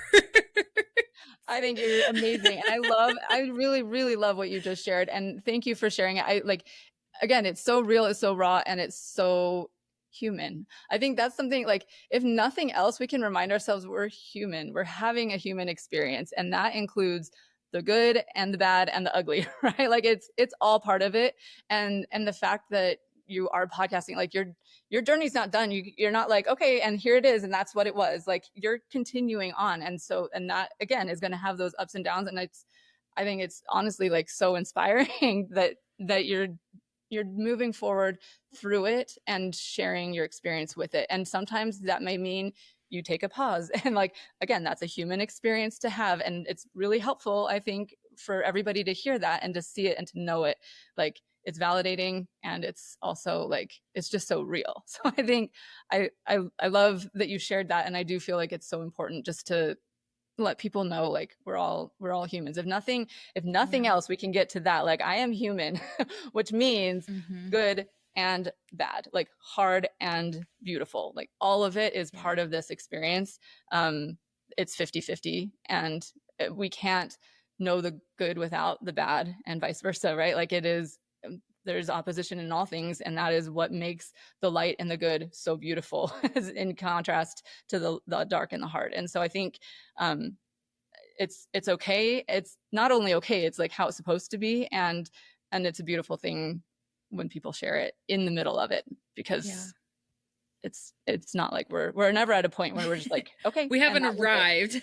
I think you're amazing, and I really, really love what you just shared, and thank you for sharing it. Again, it's so real, it's so raw, and it's so human. I think that's something like, if nothing else, we can remind ourselves we're human. We're having a human experience, and that includes the good and the bad and the ugly, right? Like it's all part of it. And the fact that you are podcasting, like your journey's not done. You're not like, okay, and here it is, and that's what it was. Like you're continuing on. And that again is going to have those ups and downs. And I think it's honestly like so inspiring that you're moving forward through it and sharing your experience with it. And sometimes that may mean you take a pause, and like, again, that's a human experience to have. And it's really helpful, I think, for everybody to hear that and to see it and to know it. Like it's validating, and it's also like, it's just so real. So I think I love that you shared that. And I do feel like it's so important just to let people know, like we're all humans. If nothing else, we can get to that. Like I am human, which means good and bad, like hard and beautiful. Like all of it is part of this experience. It's 50-50, and we can't know the good without the bad, and vice versa, right? Like there's opposition in all things, and that is what makes the light and the good so beautiful, in contrast to the dark and the hard. And so I think it's okay. It's not only okay, it's like how it's supposed to be, and it's a beautiful thing when people share it in the middle of it, because it's not like we're never at a point where we're just like, okay, we haven't and arrived.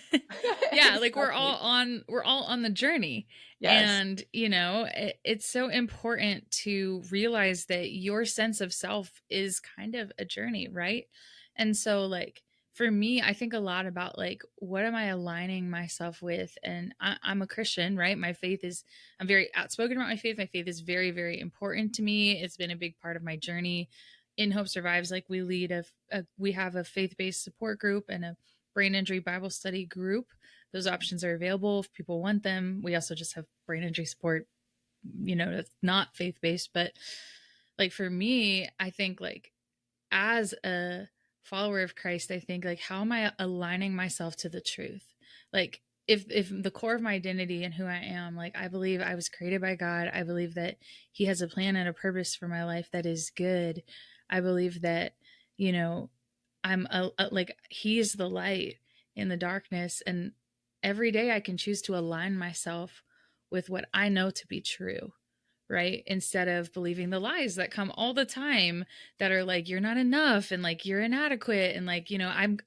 Yeah, like we're Exactly. all on the journey. Yes. And it's so important to realize that your sense of self is kind of a journey, right? And so like for me, I think a lot about like, what am I aligning myself with? And I'm a Christian, right? I'm very outspoken about my faith. My faith is very, very important to me. It's been a big part of my journey. In Hope Survives, like we have a faith-based support group and a brain injury Bible study group. Those options are available if people want them. We also just have brain injury support, that's not faith-based. But like for me, I think like as a follower of Christ, I think like, how am I aligning myself to the truth? Like if the core of my identity and who I am, like I believe I was created by God. I believe that he has a plan and a purpose for my life that is good. I believe that, I'm like he is the light in the darkness, and every day I can choose to align myself with what I know to be true, right? Instead of believing the lies that come all the time that are like, you're not enough and like you're inadequate. And like,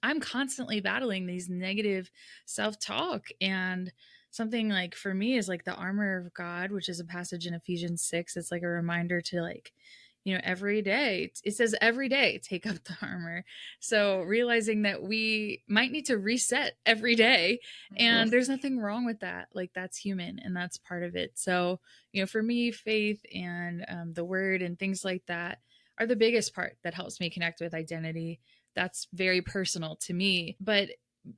I'm constantly battling these negative self-talk. And something like for me is like the armor of God, which is a passage in Ephesians 6. It's like a reminder to like, every day, it says every day, take up the armor. So realizing that we might need to reset every day, and there's nothing wrong with that. Like that's human and that's part of it. So, for me, faith and the word and things like that are the biggest part that helps me connect with identity. That's very personal to me. But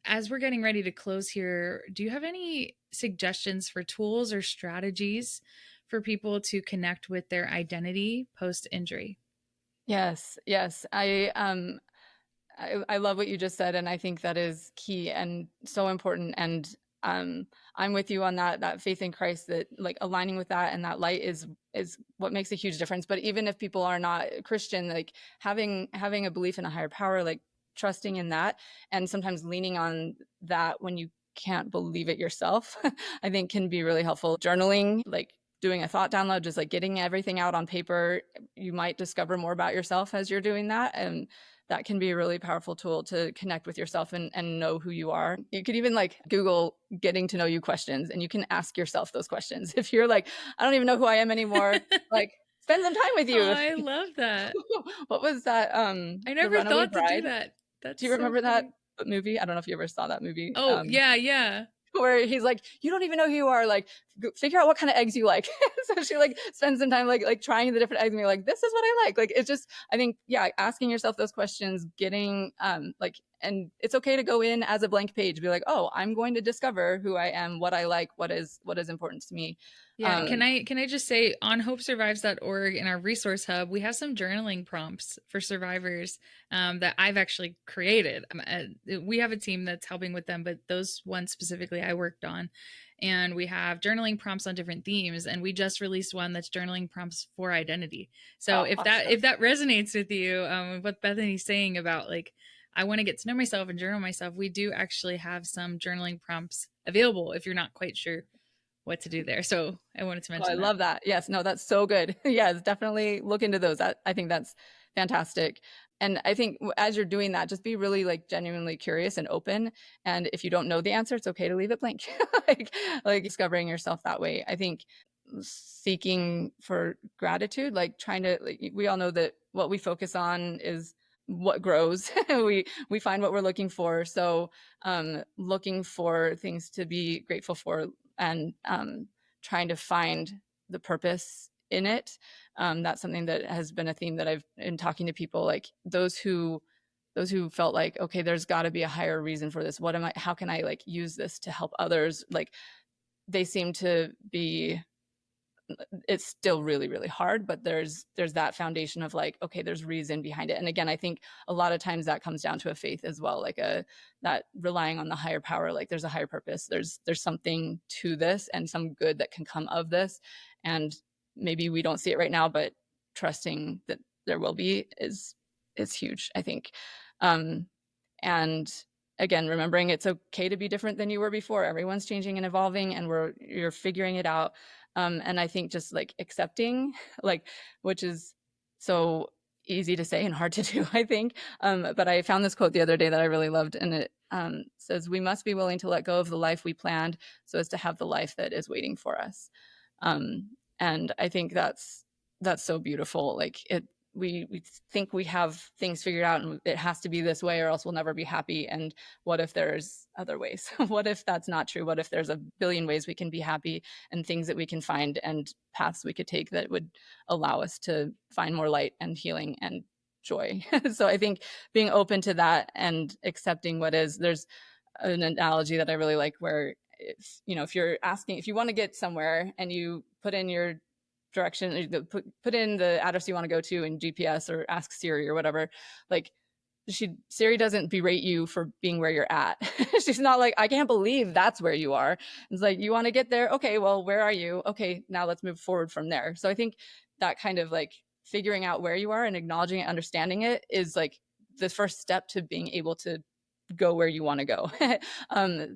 as we're getting ready to close here, do you have any suggestions for tools or strategies for people to connect with their identity post injury? Yes. Yes. I love what you just said, and I think that is key and so important. And I'm with you on that faith in Christ, that like aligning with that and that light is what makes a huge difference. But even if people are not Christian, like having a belief in a higher power, like trusting in that, and sometimes leaning on that when you can't believe it yourself, I think can be really helpful. Journaling, like doing a thought download, just like getting everything out on paper, you might discover more about yourself as you're doing that. And that can be a really powerful tool to connect with yourself and know who you are. You could even like Google getting to know you questions, and you can ask yourself those questions. If you're like, I don't even know who I am anymore, like spend some time with you. Oh, I love that. What was that? I The never Runaway thought to do Bride. that. That's Do you so remember that funny. movie? I don't know if you ever saw that movie. Oh, yeah. Where he's like, you don't even know who you are, like figure out what kind of eggs you like. So she like spends some time like trying the different eggs, and you're like, this is what I like. It's just, I think, yeah, asking yourself those questions, getting like, and it's okay to go in as a blank page, be like, oh, I'm going to discover who I am, what I like, what is important to me. Yeah, can I just say, on hopesurvives.org in our resource hub, we have some journaling prompts for survivors that I've actually created. We have a team that's helping with them, but those ones specifically I worked on. And we have journaling prompts on different themes, and we just released one that's journaling prompts for identity. So if that resonates with you, what Bethany's saying about like, I want to get to know myself and journal myself, we do actually have some journaling prompts available if you're not quite sure what to do there. So I wanted to mention I love that. Yes, no, that's so good. Yes, definitely look into those. I think that's fantastic. And I think as you're doing that, just be really like genuinely curious and open. And if you don't know the answer, it's okay to leave it blank. like discovering yourself that way. I think seeking for gratitude, like trying to, like, we all know that what we focus on is what grows. we find what we're looking for. So looking for things to be grateful for, and trying to find the purpose in it. That's something that has been a theme that I've been talking to people, like those who felt like, okay, there's got to be a higher reason for this. How can I like use this to help others? Like they seem to be, it's still really, really hard, but there's that foundation of like, okay, there's reason behind it. And again, I think a lot of times that comes down to a faith as well, like that relying on the higher power, like there's a higher purpose, there's something to this and some good that can come of this. And maybe we don't see it right now, but trusting that there will be is huge, I think. And again, remembering it's okay to be different than you were before. Everyone's changing and evolving, and you're figuring it out. And I think just like accepting, like, which is so easy to say and hard to do, I think. But I found this quote the other day that I really loved, and it says, "We must be willing to let go of the life we planned so as to have the life that is waiting for us." And I think that's so beautiful. Like we think we have things figured out and it has to be this way or else we'll never be happy. And what if there's other ways? What if that's not true? What if there's a billion ways we can be happy and things that we can find and paths we could take that would allow us to find more light and healing and joy? So I think being open to that and accepting what is, there's an analogy that I really like where if you want to get somewhere and you put in your direction, put in the address you want to go to in GPS or ask Siri or whatever, like Siri doesn't berate you for being where you're at. She's not like, I can't believe that's where you are. It's like, you want to get there? Okay, well, where are you? Okay, now let's move forward from there. So I think that kind of like figuring out where you are and acknowledging it, understanding it is like the first step to being able to go where you want to go.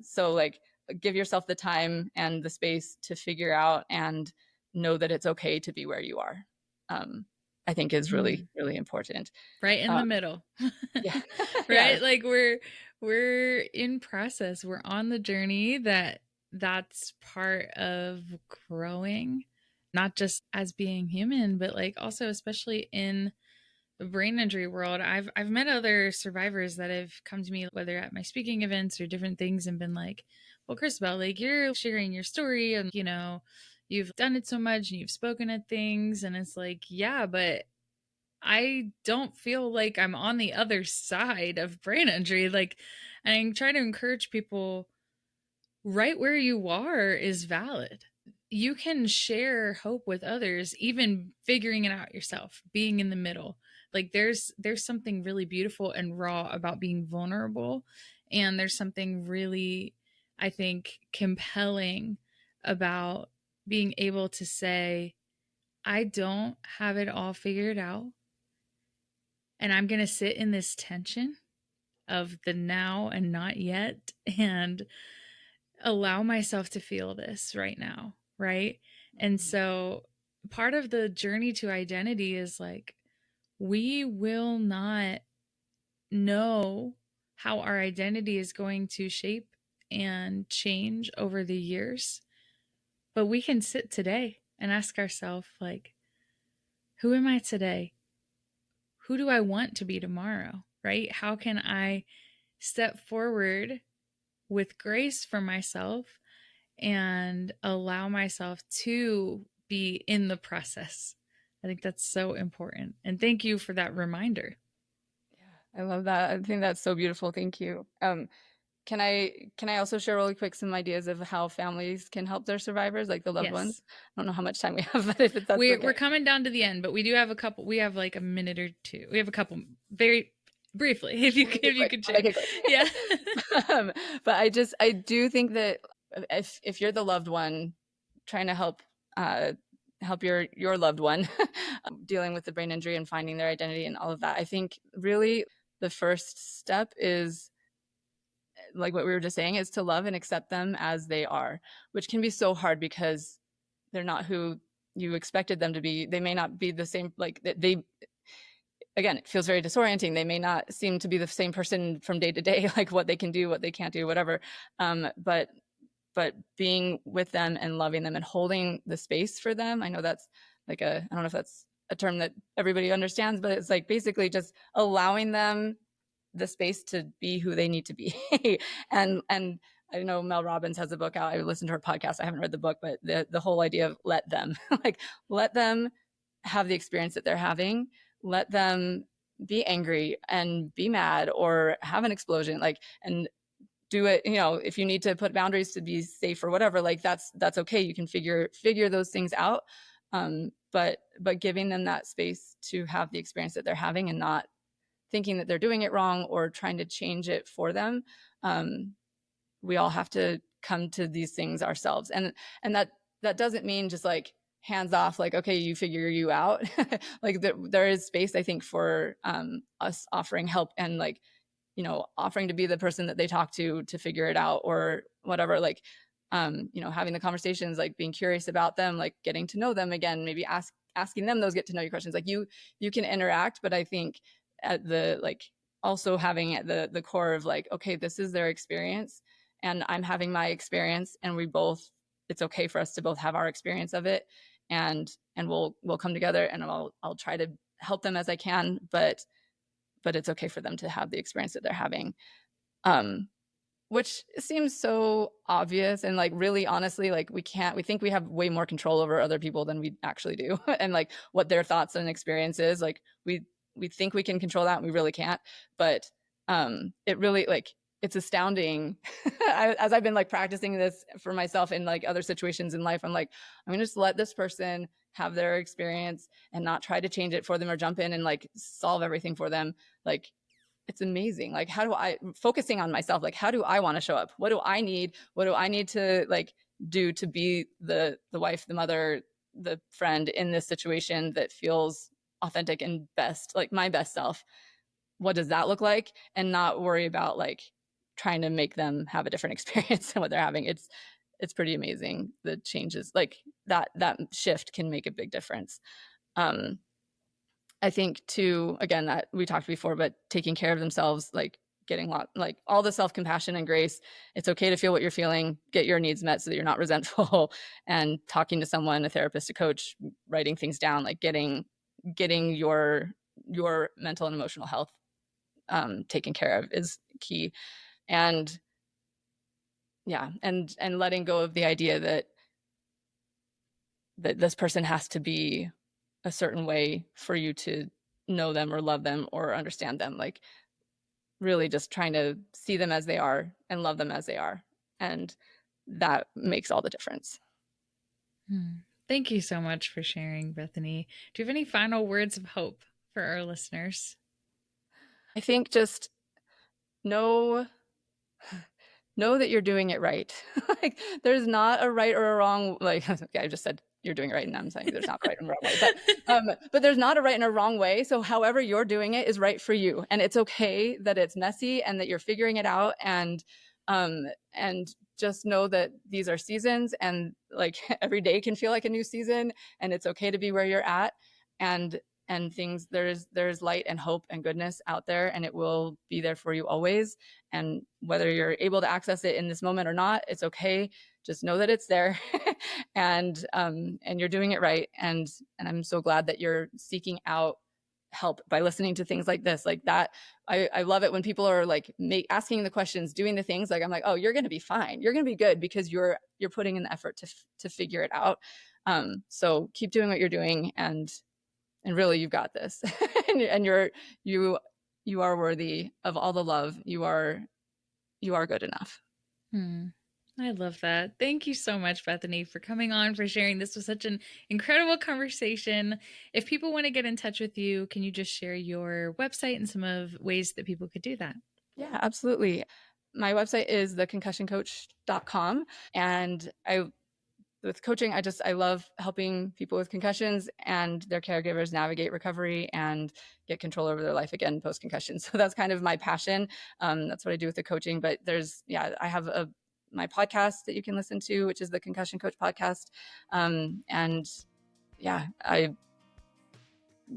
So like give yourself the time and the space to figure out and know that it's okay to be where you are. I think is really, really important. Right in the middle. Yeah. Right. Yeah. Like we're in process. We're on the journey that's part of growing, not just as being human, but like also, especially in the brain injury world. I've met other survivors that have come to me, whether at my speaking events or different things, and been like, well, Cristabelle, like you're sharing your story and, you've done it so much and you've spoken at things. And it's like, yeah, but I don't feel like I'm on the other side of brain injury. Like, I'm trying to encourage people, right where you are is valid. You can share hope with others, even figuring it out yourself, being in the middle. Like there's something really beautiful and raw about being vulnerable. And there's something really, I think, compelling about being able to say, I don't have it all figured out. And I'm going to sit in this tension of the now and not yet and allow myself to feel this right now. Right. And so part of the journey to identity is like, we will not know how our identity is going to shape and change over the years, but we can sit today and ask ourselves, like, who am I today? Who do I want to be tomorrow? Right? How can I step forward with grace for myself and allow myself to be in the process? I think that's so important. And thank you for that reminder. Yeah, I love that. I think that's so beautiful. Thank you. Can I also share really quick some ideas of how families can help their survivors, like the loved ones? I don't know how much time we have, but if it's we're coming down to the end, but we do have a couple. We have like a minute or two. We have a couple very briefly, if you could share. Yeah. But I do think that if you're the loved one trying to help your loved one dealing with the brain injury and finding their identity and all of that, I think really the first step is, like what we were just saying, is to love and accept them as they are, which can be so hard because they're not who you expected them to be. They may not be the same, like again, it feels very disorienting. They may not seem to be the same person from day to day, like what they can do, what they can't do, whatever. But being with them and loving them and holding the space for them. I know that's like I don't know if that's a term that everybody understands, but it's like basically just allowing them the space to be who they need to be. and I know Mel Robbins has a book out. I listened to her podcast. I haven't read the book, but the whole idea of let them, like let them have the experience that they're having. Let them be angry and be mad or have an explosion, like, and do it, if you need to put boundaries to be safe or whatever, like that's okay. You can figure those things out. But giving them that space to have the experience that they're having and not thinking that they're doing it wrong or trying to change it for them. We all have to come to these things ourselves. And that doesn't mean just like hands off, like, okay, you figure you out. Like there is space, I think, for us offering help and like, offering to be the person that they talk to figure it out or whatever, like, having the conversations, like being curious about them, like getting to know them again, maybe asking them those get to know you questions. Like you can interact, but I think at the like also having at the core of like, okay, this is their experience and I'm having my experience, and it's okay for us to both have our experience of it, and we'll come together, and I'll try to help them as I can, but it's okay for them to have the experience that they're having. Which seems so obvious, and like really honestly, like we think we have way more control over other people than we actually do and like what their thoughts and experiences, like we think we can control that and we really can't. But it really, like, it's astounding. As I've been like practicing this for myself in like other situations in life, I'm like, I'm gonna just let this person have their experience and not try to change it for them or jump in and like solve everything for them. Like, it's amazing. Like, focusing on myself, like, how do I want to show up? What do I need? What do I need to like do to be the wife, the mother, the friend in this situation that feels authentic and best, like my best self? What does that look like? And not worry about like trying to make them have a different experience than what they're having. It's pretty amazing. The changes, like that shift can make a big difference. I think too, again, that we talked before, but taking care of themselves, like getting like all the self-compassion and grace. It's okay to feel what you're feeling, get your needs met so that you're not resentful, and talking to someone, a therapist, a coach, writing things down, like getting your mental and emotional health taken care of is key. And yeah, and letting go of the idea that this person has to be a certain way for you to know them or love them or understand them. Like, really just trying to see them as they are and love them as they are. And that makes all the difference. Thank you so much for sharing, Bethany. Do you have any final words of hope for our listeners? I think just know that you're doing it right. Like, there's not a right or a wrong, like, okay, I just said you're doing it right, and I'm saying there's not a right and a wrong way, but there's not a right and a wrong way. So however you're doing it is right for you, and it's okay that it's messy and that you're figuring it out, and just know that these are seasons, and like every day can feel like a new season, and it's okay to be where you're at, and things, there's light and hope and goodness out there, and it will be there for you always. And whether you're able to access it in this moment or not, it's okay. Just know that it's there, and you're doing it right. And I'm so glad that you're seeking out help by listening to things like this, like that. I love it when people are like asking the questions, doing the things, like I'm like, oh, you're going to be fine. You're going to be good because you're putting in the effort to figure it out. So keep doing what you're doing, and really, you've got this. and you are worthy of all the love. You are good enough. I love that. Thank you so much, Bethany, for coming on, for sharing. This was such an incredible conversation. If people want to get in touch with you, can you just share your website and some of ways that people could do that? Yeah, absolutely. My website is theconcussioncoach.com. And with coaching, I love helping people with concussions and their caregivers navigate recovery and get control over their life again post-concussion. So that's kind of my passion. That's what I do with the coaching. But I have my podcast that you can listen to, which is the Concussion Coach podcast. I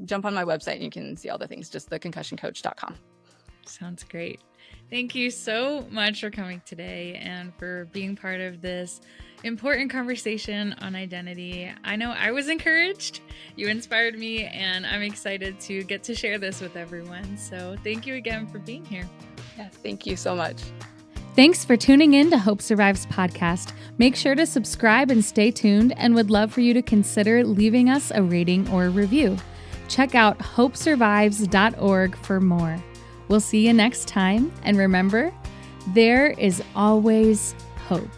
jump on my website and you can see all the things, just theconcussioncoach.com. Sounds great. Thank you so much for coming today and for being part of this important conversation on identity. I know I was encouraged, you inspired me, and I'm excited to get to share this with everyone. So thank you again for being here. Yes, thank you so much. Thanks for tuning in to Hope Survives podcast. Make sure to subscribe and stay tuned, and would love for you to consider leaving us a rating or a review. Check out hopesurvives.org for more. We'll see you next time, and remember, there is always hope.